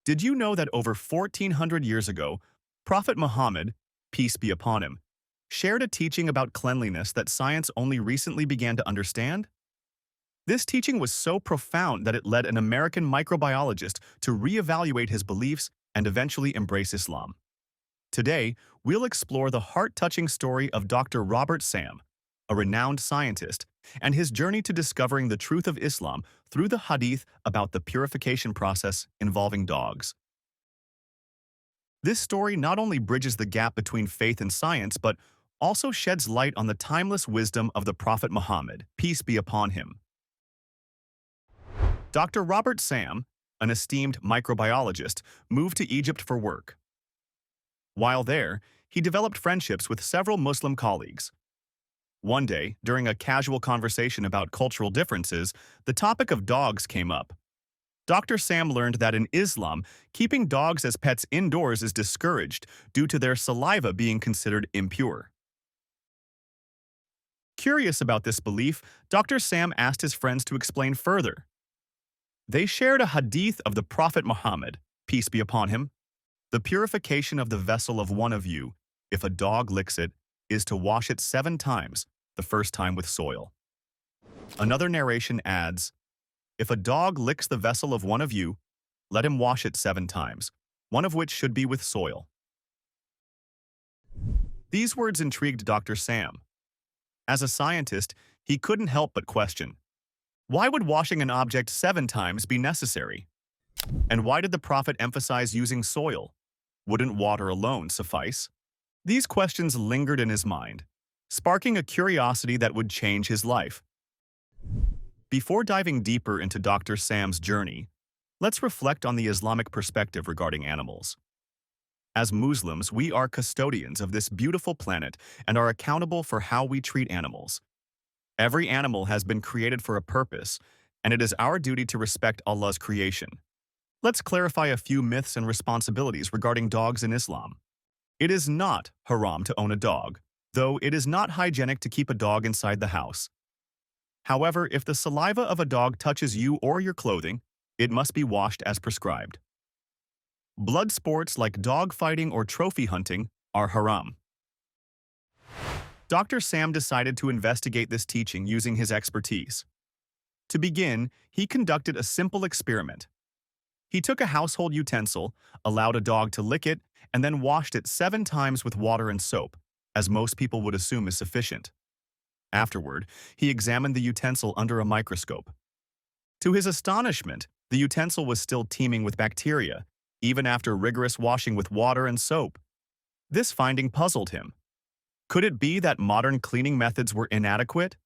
Did you know that over 1400 years ago, Prophet Muhammad, peace be upon him, shared a teaching about cleanliness that science only recently began to understand? This teaching was so profound that it led an American microbiologist to reevaluate his beliefs and eventually embrace Islam. Today, we'll explore the heart-touching story of Dr. Robert Sam, a renowned scientist, and his journey to discovering the truth of Islam through the Hadith about the purification process involving dogs. This story not only bridges the gap between faith and science, but also sheds light on the timeless wisdom of the Prophet Muhammad, peace be upon him. Dr. Robert Sam, an esteemed microbiologist, moved to Egypt for work. While there, he developed friendships with several Muslim colleagues. One day, during a casual conversation about cultural differences, the topic of dogs came up. Dr. Sam learned that in Islam, keeping dogs as pets indoors is discouraged due to their saliva being considered impure. Curious about this belief, Dr. Sam asked his friends to explain further. They shared a hadith of the Prophet Muhammad, peace be upon him. The purification of the vessel of one of you, if a dog licks it, is to wash it 7 times, the first time with soil. Another narration adds, if a dog licks the vessel of one of you, let him wash it 7 times, one of which should be with soil. These words intrigued Dr. Sam. As a scientist, he couldn't help but question, why would washing an object 7 times be necessary? And why did the Prophet emphasize using soil? Wouldn't water alone suffice? These questions lingered in his mind, sparking a curiosity that would change his life. Before diving deeper into Dr. Sam's journey, let's reflect on the Islamic perspective regarding animals. As Muslims, we are custodians of this beautiful planet and are accountable for how we treat animals. Every animal has been created for a purpose, and it is our duty to respect Allah's creation. Let's clarify a few myths and responsibilities regarding dogs in Islam. It is not haram to own a dog, though it is not hygienic to keep a dog inside the house. However, if the saliva of a dog touches you or your clothing, it must be washed as prescribed. Blood sports like dog fighting or trophy hunting are haram. Dr. Sam decided to investigate this teaching using his expertise. To begin, he conducted a simple experiment. He took a household utensil, allowed a dog to lick it, and then washed it 7 times with water and soap, as most people would assume is sufficient. Afterward, he examined the utensil under a microscope. To his astonishment, the utensil was still teeming with bacteria, even after rigorous washing with water and soap. This finding puzzled him. Could it be that modern cleaning methods were inadequate?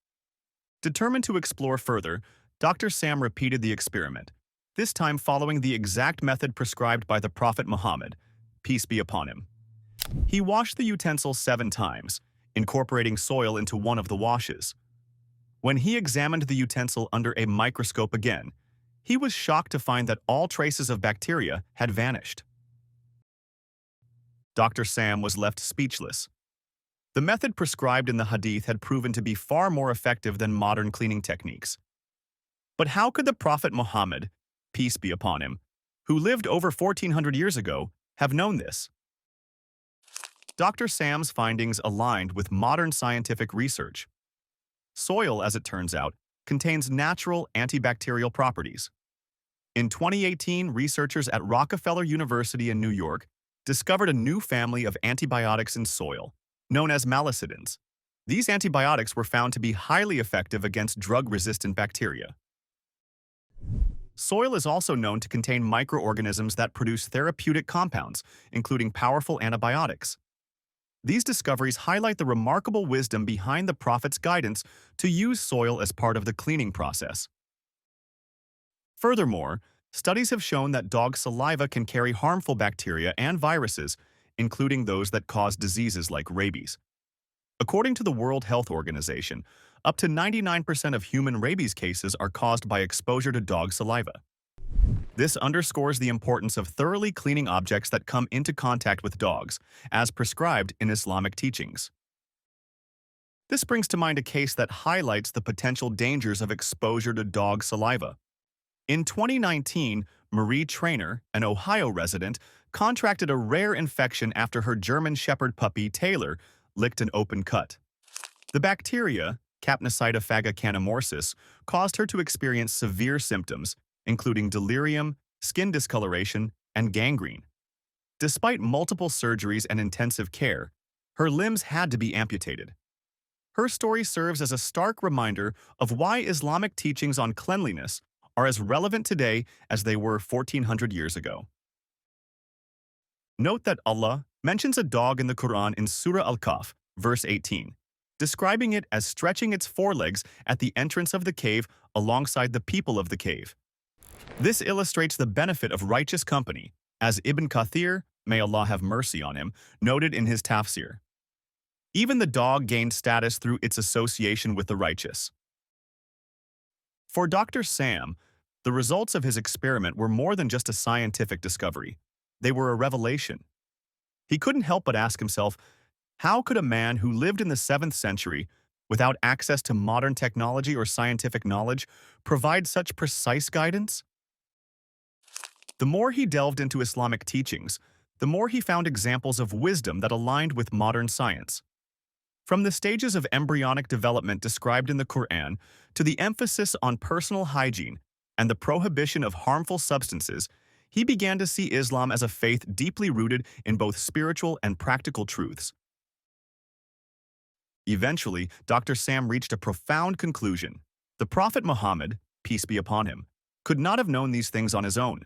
Determined to explore further, Dr. Sam repeated the experiment, this time following the exact method prescribed by the Prophet Muhammad, peace be upon him. He washed the utensil 7 times, incorporating soil into one of the washes. When he examined the utensil under a microscope again, he was shocked to find that all traces of bacteria had vanished. Dr. Sam was left speechless. The method prescribed in the Hadith had proven to be far more effective than modern cleaning techniques. But how could the Prophet Muhammad, peace be upon him, who lived over 1400 years ago, have known this? Dr. Sam's findings aligned with modern scientific research. Soil, as it turns out, contains natural antibacterial properties. In 2018, researchers at Rockefeller University in New York discovered a new family of antibiotics in soil, known as malicidins. These antibiotics were found to be highly effective against drug-resistant bacteria. Soil is also known to contain microorganisms that produce therapeutic compounds, including powerful antibiotics. These discoveries highlight the remarkable wisdom behind the Prophet's guidance to use soil as part of the cleaning process. Furthermore, studies have shown that dog saliva can carry harmful bacteria and viruses, including those that cause diseases like rabies. According to the World Health Organization, up to 99% of human rabies cases are caused by exposure to dog saliva. This underscores the importance of thoroughly cleaning objects that come into contact with dogs, as prescribed in Islamic teachings. This brings to mind a case that highlights the potential dangers of exposure to dog saliva. In 2019, Marie Traynor, an Ohio resident, contracted a rare infection after her German Shepherd puppy, Taylor, licked an open cut. The bacteria, Capnocyta phagocanamorsis, caused her to experience severe symptoms, including delirium, skin discoloration, and gangrene. Despite multiple surgeries and intensive care, her limbs had to be amputated. Her story serves as a stark reminder of why Islamic teachings on cleanliness are as relevant today as they were 1400 years ago. Note that Allah mentions a dog in the Quran in Surah Al-Kahf, verse 18, describing it as stretching its forelegs at the entrance of the cave alongside the people of the cave. This illustrates the benefit of righteous company, as Ibn Kathir, may Allah have mercy on him, noted in his tafsir. Even the dog gained status through its association with the righteous. For Dr. Sam, the results of his experiment were more than just a scientific discovery. They were a revelation. He couldn't help but ask himself, how could a man who lived in the 7th century, without access to modern technology or scientific knowledge, provide such precise guidance? The more he delved into Islamic teachings, the more he found examples of wisdom that aligned with modern science. From the stages of embryonic development described in the Quran to the emphasis on personal hygiene and the prohibition of harmful substances, he began to see Islam as a faith deeply rooted in both spiritual and practical truths. Eventually, Dr. Sam reached a profound conclusion. The Prophet Muhammad, peace be upon him, could not have known these things on his own.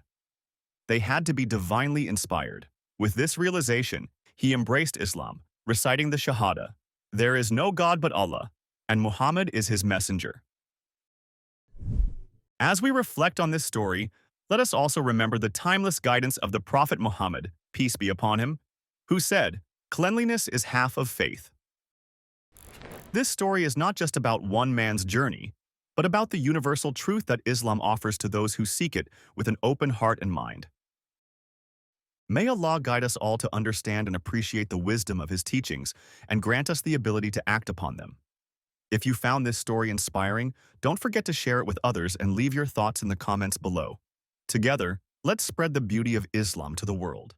They had to be divinely inspired. With this realization, he embraced Islam, reciting the Shahada, "There is no God but Allah, and Muhammad is his messenger." As we reflect on this story, let us also remember the timeless guidance of the Prophet Muhammad, peace be upon him, who said, "Cleanliness is half of faith." This story is not just about one man's journey, but about the universal truth that Islam offers to those who seek it with an open heart and mind. May Allah guide us all to understand and appreciate the wisdom of His teachings and grant us the ability to act upon them. If you found this story inspiring, don't forget to share it with others and leave your thoughts in the comments below. Together, let's spread the beauty of Islam to the world.